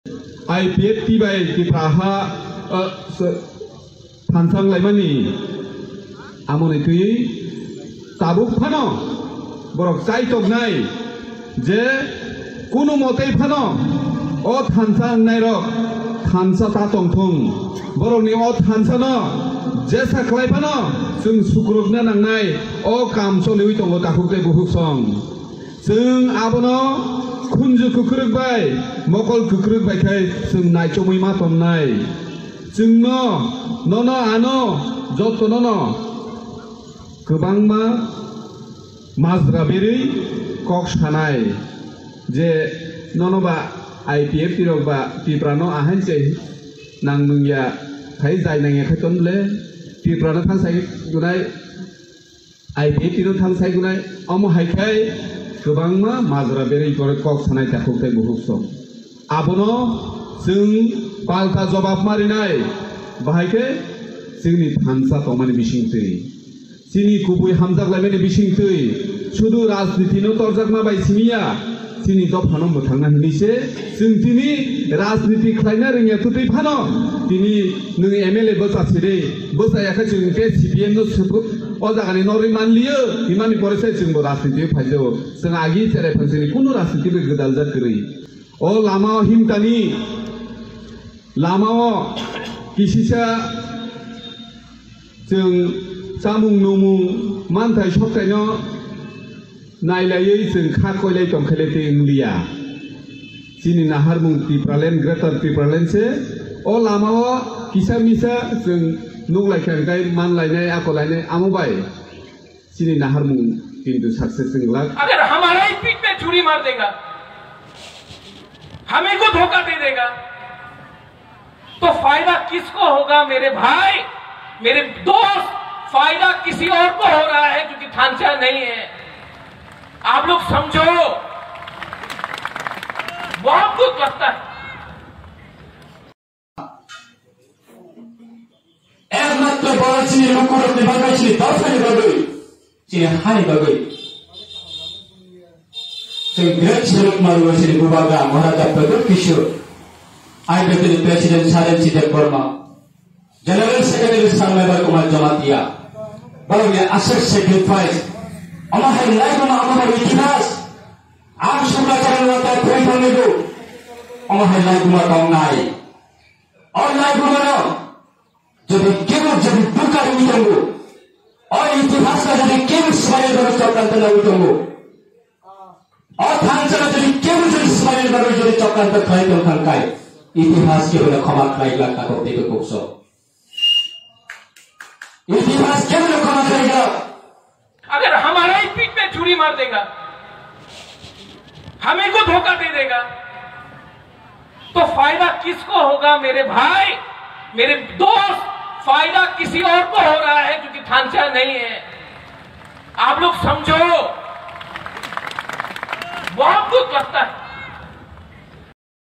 IPF tibai ti praha thansang laimani amoni tui tabuk phano borok chai tognai je kuno motei phano o thansang nai rok thansa ta tongthung borok ni o thansa no je saklai phano जों सुक्रुबनो नांनाय अ काम सोलिबाय दङ दाखुकते बुहुक सं जों आबनो खुनजु खुख्रुबबाय मकल खुख्रुबबायखाय जों नायचमै मा तमनाय जोंनो ननो आनो जतनो गोबां मा माजरा बेरै कक सानाय जे ननोबा IPF तिरकबा तिब्रानो आहानसे नांमैया थाय जायनाङे खायतनले तिब्रानो थांसाय गुनाय IPF तिरो थांसाय गुनाय अम हायखाय गोबां मा माजरा बेरै करे कक सानाय दाखुकते बुहुक सं आबनो जों पाल्टा जवाब मारिनाय बाहायखे जोंनि थांसा तमानि बिसिंथै जोंनि गुबै हामजागलायनायनि बिसिंथै सुदु राजनीतिनो तरजागमा बायसिमिया जोंनि दफानो मोथांना हिनिसे जों दिनि राजनीति खालायनो रोङिया तुदै फानो दिनि नों MLA बोसासिरे बोसायाखै जों के CPM नो सुबु अ जागानि नरि मानलियो हिमानि परिसे जोंबो राजनीति फायजो जों आगि सेरे फांसेनि कुनु राजनीति बे गदाल जागरै अ लामा हिमतानि लामाव किसिसा जों जामुं नमुं मानथाय सबथायनो नायलायै जों खाखयलाय दंखायलाय इंलिया जिनि नाहारमुं तिप्रालेन ग्रेटार तिप्रालेनसे अ लामाव किसा मिसा जों नुलायखांगाय मानलायनाय आखलायनाय आमबाय जिनि नाहारमुं किन्तु सक्सेस जोंला अगर हमारा ही पीठ पे छुरी मार देगा हमें को धोखा दे देगा तो फायदा किसको होगा मेरे भाई मेरे दोस्त फायदा किसी और को हो रहा है क्योंकि थानसा नहीं है आप लोग समझो बहुत दुख लगता है एकमात्र बड़ा चीज रुकुर अपने बागाई चीज दर्शनी बागाई चीज हाई बागाई चीज ग्रेट चीज मारुआ चीज बुबागा महाराजा प्रदुर किशोर IPF प्रेसिडेंट सारेन चिदे वर्मा जनरल सेक्रेटरी सालमेबर कुमार जमातिया बड़े असर सेक्रीफाइस अमाहाय लाइफमा अमाहाय इतिहास आग सुब्राचार्य वाता कोई फनेगो अमाहाय लाइफमा दंनाय और लाइफमा न जदि केवल जदि दुका उठंगो और इतिहास का जदि केवल स्मरण करो चक्रांत न उठंगो और थांसा जदि केवल जदि स्मरण करो जदि चक्रांत खाय तो खंकाय इतिहास के बने क्षमा करेगा का तो देखो कोसो इतिहास के बने क्षमा करेगा अगर हमारा ही पीठ पे छुरी मार देगा हमें को धोखा दे देगा तो फायदा किसको होगा मेरे भाई मेरे दोस्त फायदा किसी और को हो रहा है क्योंकि थानसा नहीं है आप लोग समझो बहुत दुख लगता है